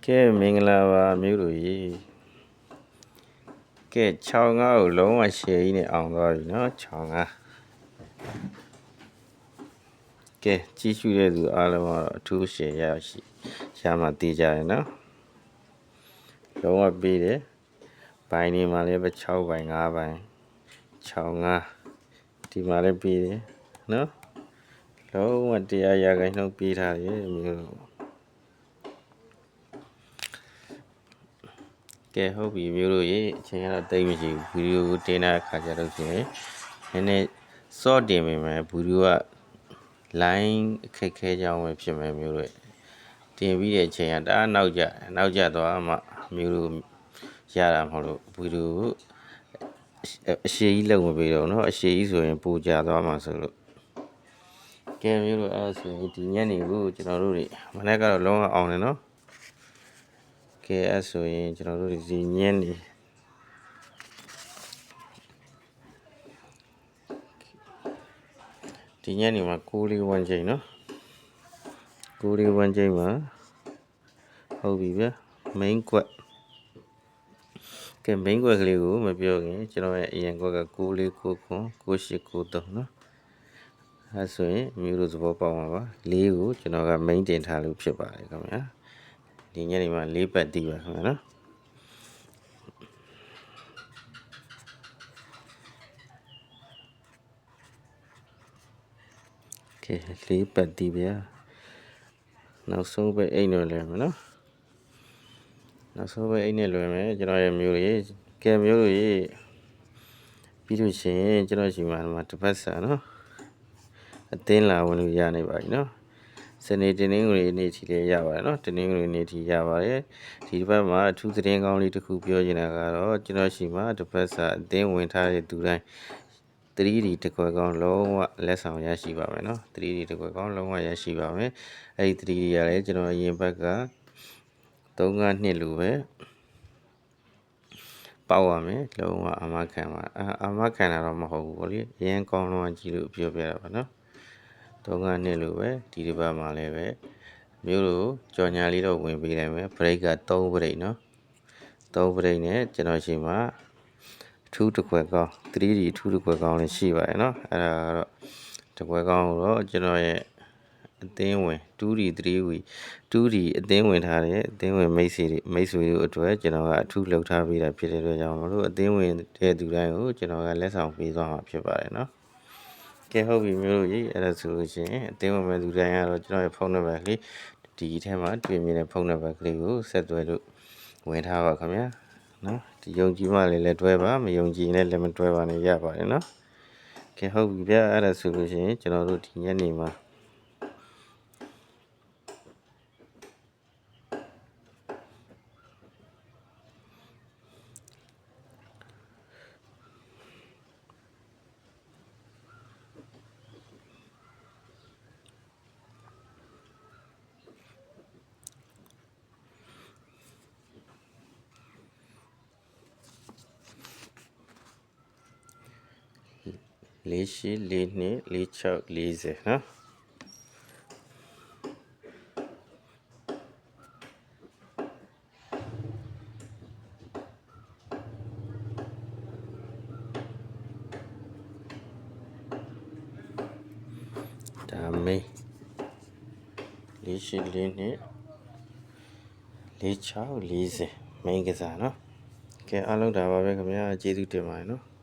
ကဲမင်္ဂလာပါမျိုးတို့ရေကဲ6 5ကိုလုံးဝရှယ်ကြီးနဲ့အောင်သွားပြီเนาะ6 5ကဲကြီးရှုတဲ့သူအားလုံးကတော့အထူးရှယ်ရမှသိကြရเนาะလုံးဝပြီးတယ်ဘိုင်းဒီမှာလည်းပဲ6ဘိုင်း5ဘိုင်း6 5ဒီမှာလည်းပြီးတယ်เนาะလုံးဝတရားရာခိုင်နှုန်းပြီးထားတယ်မျိုးကဲဟုတ်ပြီမျိုးတို့ရေအချိန်ကတော့တိတ်မရှိဘူးဗီဒီယိုကိုတင်တဲ့အခါကျတော့ရှင်နည်းနည်းစော့တင်မိမယ်ဗီဒီယိုက line အခက်ခဲကြောင်းပဲဖြစ်မယ်မျိုးတို့တင်ပြီးတဲ့အချိန်ကတအားနောက်ကျသွားမှမျိုးတို့ရတာမဟုတ်လို့ဗီဒီယိုအရှိကြီးလုံမပေးတော့เนาะအရှိကြီးဆိုရင်ပိုကြသွားမှာဆိုလို့ကဲမျိုးတို့အဲ့ဆိုရင်ဒီညနေကိုကျွန်တော်တို့တွေမနေ့ကတော့လုံးဝအောင်တယ်เนาะကဲအဲ့ဆိုရင်ကျွန်တော်တို့ဒီညနေဒီညနေမှာ6လေး1ချိန်เนาะ6လေး1ချိန်မှာဟုတ်ပြီဗျာ main ကွက်ကဲ main ကွက်ကလေးကိုမပြောခင်ကျွန်တော်ရဲ့အရင်ကွက်က6လေး9ခွန်98 93เนาะအဲ့ဆိုရင်မျိုးတို့သဘောပေါက်မှာပါ4ကိုကျွန်တော်က main တင်ထားလို့ဖြစ်ပါတယ်ခင်ဗျာဒီညနေမှာ4ပတ်တီးပါခင်ဗျာနော်ကဲ4ပတ်တီးဗျာနောက်ဆုံးပဲအိတ်နဲ့လွယ်မယ်နော်နောက်ဆုံးပဲအိတ်နဲ့လွယ်မယ်ကျွန်တော်ရဲ့မျိုးတွေကဲမျိုးတွေပြီးလို့ရှိရင်ကျွန်တော်ရှိမှာတစ်ပတ်စာနော်အသင်းလာဝင်လို့ရနေပါပြီနော်စနေတင်းငွေနေ့ထီလေးရပါတယ်နော်တင်းငွေနေ့ထီရပါတယ်ဒီတစ်ပတ်မှာအထူးသတင်းကောင်းလေးတစ်ခုပြောချင်တာကတော့ကျွန်တော်ရှိမှာတစ်ပတ်စာအသင်းဝင်ထားတဲ့သူတိုင်း 3D တကွက်ကောင်းလုံးဝလက်ဆောင်ရရှိပါမယ်နော် 3D တကွက်ကောင်းလုံးဝရရှိပါမယ်အဲ့ဒီ 3D ရလဲကျွန်တော်အရင်ဘက်က3-5နှစ်လိုပဲပေါက်ရမယ်လုံးဝအာမခံပါအာမခံတာတော့မဟုတ်ဘူးဗောလေအရင်ကောင်းလုံးကြည့်လို့ပြောပြတာပါနော်3-5နှစ်လိုပဲဒီတစ်ပတ်မှာလည်းပဲမျိုးတို့ကြော်ညာလေးတော့ဝင်ပေးလိုက်မယ် break က3 break နော်3 break နဲ့ကျွန်တော်ရှိမှာအထူးတစ်ခွက်ကောင်း 3D အထူးတစ်ခွက်ကောင်းလည်းရှိပါတယ်နော်အဲ့ဒါကတော့တစ်ခွက်ကောင်းတော့ကျွန်တော်ရဲ့အသင်းဝင် 2D 3D အသင်းဝင်ထားတဲ့အသင်းဝင်မိတ်ဆွေတို့အတွက်ကျွန်တော်ကအထူးလှုပ်ထားပေးတာဖြစ်တဲ့အတွက်ကြောင့်မလို့အသင်းဝင်တဲ့သူတိုင်းကိုကျွန်တော်ကလက်ဆောင်ပေးသွားမှာဖြစ်ပါတယ်နော်ကဲဟုတ်ပြီမျိုးတို့ကြီးအဲ့ဒါဆိုလို့ရှိရင်အသင်းဝင်မဲ့သူတိုင်းကတော့ကျွန်တော်ရဲ့ဖုန်းနံပါတ်လေးဒီထဲမှာတွေ့မြင်တဲ့ဖုန်းနံပါတ်ကလေးကိုဆက်သွယ်လို့ဝင်ထားပါခင်ဗျာနော်ဒီယုံကြည်မှလည်းတွဲပါမယုံကြည်ရင်လည်းမတွဲပါနဲ့ရပါတယ်နော်ကဲဟုတ်ပြီဗျာအဲ့ဒါဆိုလို့ရှိရင်ကျွန်တော်တို့ဒီညနေမှာ48 42 46 40နော်ဒါမေး48 42 46 40မိန်းကစားနော်ကဲအားလုံးဒါပါပဲခင်ဗျာကျေးဇူးတင်ပါတယ်နော်